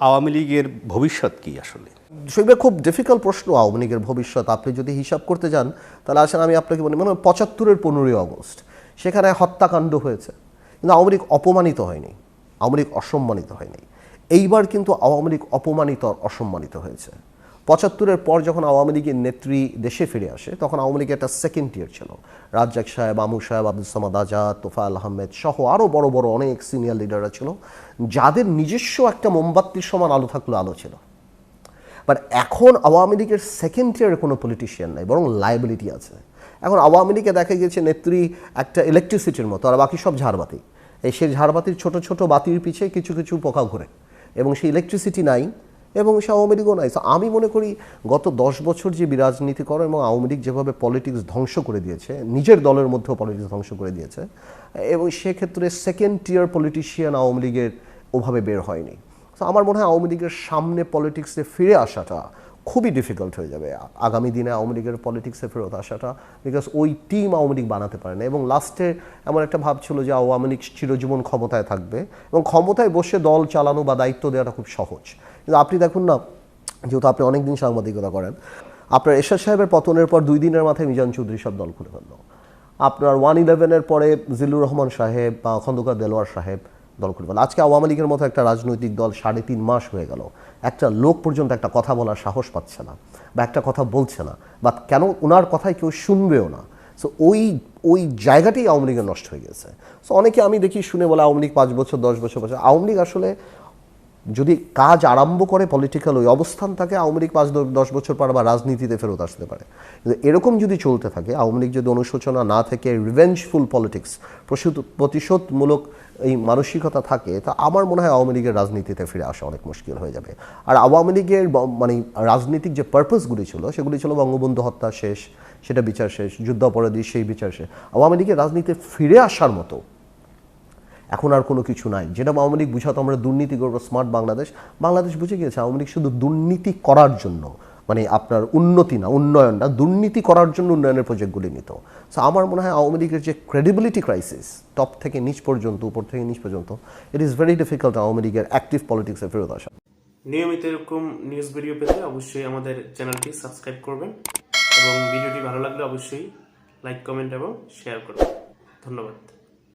আওয়ামী লীগের ভবিষ্যৎ কি আসলে? শৈবের খুব ডিফিকাল্ট প্রশ্ন আওয়ামী লীগের ভবিষ্যৎ। আপনি যদি হিসাব করতে যান তাহলে আসলে আমি আপনাকে মনে হয় ৭৫-এর 15ই আগস্ট সেখানে হত্যাকাণ্ড হয়েছে, কিন্তু আওয়ামী লীগ অপমানিত হয়নি, আওয়ামী লীগ অসম্মানিত হয়নি। এইবার কিন্তু আওয়ামী লীগ অপমানিত আর অসম্মানিত হয়েছে। ৭৫-এর পর যখন আওয়ামী লীগের নেত্রী দেশে ফিরে আসে তখন আওয়ামী লীগের একটা সেকেন্ড টিয়ার ছিল। রাজ্জাক সাহেব, আমু সাহেব, আব্দুল সামাদ আজাদ, তোফায়েল আহমেদ সহ আরও বড় বড় অনেক সিনিয়র লিডাররা ছিল যাদের নিজস্ব একটা মোমবাতির সমান আলো থাকলেও আলো ছিল। বাট এখন আওয়ামী লীগের সেকেন্ড টিয়ারের কোনো পলিটিশিয়ান নাই, বরং লায়াবিলিটি আছে। এখন আওয়ামী লীগে দেখা গেছে নেত্রী একটা ইলেকট্রিসিটির মতো, আর বাকি সব ঝাড়বাতি। সেই ঝাড়বাতির ছোট ছোট বাতির পিছিয়ে কিছু কিছু পোকা ঘুরে, এবং সেই ইলেকট্রিসিটি নাই এবং সে আওয়ামী লীগও নাই। আমি মনে করি গত 10 বছর যে বিরাজনীতি করে এবং আওয়ামী লীগ যেভাবে পলিটিক্স ধ্বংস করে দিয়েছে, নিজের দলের মধ্যেও পলিটিক্স ধ্বংস করে দিয়েছে, এবং সেক্ষেত্রে সেকেন্ড টিয়ার পলিটিশিয়ান আওয়ামী লীগের ওভাবে বের হয়নি। তো আমার মনে হয় আওয়ামী লীগের সামনে পলিটিক্সে ফিরে আসাটা খুবই ডিফিকাল্ট হয়ে যাবে আগামী দিনে আওয়ামী লীগের পলিটিক্সে ফেরত আসাটা, বিকজ ওই টিম আওয়ামী লীগ বানাতে পারে না। এবং লাস্টে এমন একটা ভাব ছিল যে আওয়ামী লীগ চিরজীবন ক্ষমতায় থাকবে এবং ক্ষমতায় বসে দল চালানো বা দায়িত্ব দেওয়াটা খুব সহজ। কিন্তু আপনি দেখুন না, যেহেতু আপনি অনেকদিন সাংবাদিকতা করেন, আপনার এরশাদ সাহেবের পতনের পর 2 দিনের মাথায় মিজান চৌধুরী সব দল খুলে ফেলল। আপনার 1/11-এর পরে জিল্লুর রহমান সাহেব বা খন্দকার দেলোয়ার সাহেব দল খুলে ফেলল। আজকে আওয়ামী লীগের মতো একটা রাজনৈতিক দল 3.5 মাস হয়ে গেল, একটা লোক পর্যন্ত একটা কথা বলার সাহস পাচ্ছে না বা একটা কথা বলছে না, বা কেন ওনার কথায় কেউ শুনবেও না। সো ওই জায়গাটাই আওয়ামী লীগের নষ্ট হয়ে গেছে। সো অনেকে আমি দেখি শুনে বলে আওয়ামী লীগ 5 বছর 10 বছর বছর। আওয়ামী লীগ আসলে যদি কাজ আরম্ভ করে পলিটিক্যাল ওই অবস্থান থাকে, আওয়ামী লীগ 5-10 বছর পর আবার রাজনীতিতে ফেরত আসতে পারে। কিন্তু এরকম যদি চলতে থাকে, আওয়ামী লীগ যদি অনুশোচনা না থেকে রিভেঞ্জফুল পলিটিক্স, প্রতিশোধমূলক এই মানসিকতা থাকে, তা আমার মনে হয় আওয়ামী লীগের রাজনীতিতে ফিরে আসা অনেক মুশকিল হয়ে যাবে। আর আওয়ামী লীগের মানে রাজনীতিক যে পারপাসগুলি ছিল সেগুলি ছিল বঙ্গবন্ধু হত্যা শেষ, সেটা বিচার শেষ, যুদ্ধাপরাধী সেই বিচার শেষ। আওয়ামী লীগের রাজনীতিতে ফিরে আসার মতো এখন আর কোনো কিছু নাই। যেটা আওয়ামী লীগ বুঝাতো আমরা দুর্নীতি করবো, স্মার্ট বাংলাদেশ, বাংলাদেশ বুঝে গিয়েছে আওয়ামী লীগ শুধু দুর্নীতি করার জন্য, মানে আপনার উন্নতি না, উন্নয়ন না, দুর্নীতি করার জন্য উন্নয়নের প্রজেক্টগুলি নিত। সো আমার মনে হয় আওয়ামী লীগের যে ক্রেডিবিলিটি ক্রাইসিস, টপ থেকে নিচ পর্যন্ত, উপর থেকে নিচ পর্যন্ত, it is very difficult Awami লীগের অ্যাক্টিভ পলিটিক্সে ফেরত আসা। নিয়মিত এরকম নিউজ ভিডিও পেতে অবশ্যই আমাদের চ্যানেলটি সাবস্ক্রাইব করবেন এবং ভিডিওটি ভালো লাগলে অবশ্যই লাইক, কমেন্ট এবং শেয়ার করবেন। ধন্যবাদ।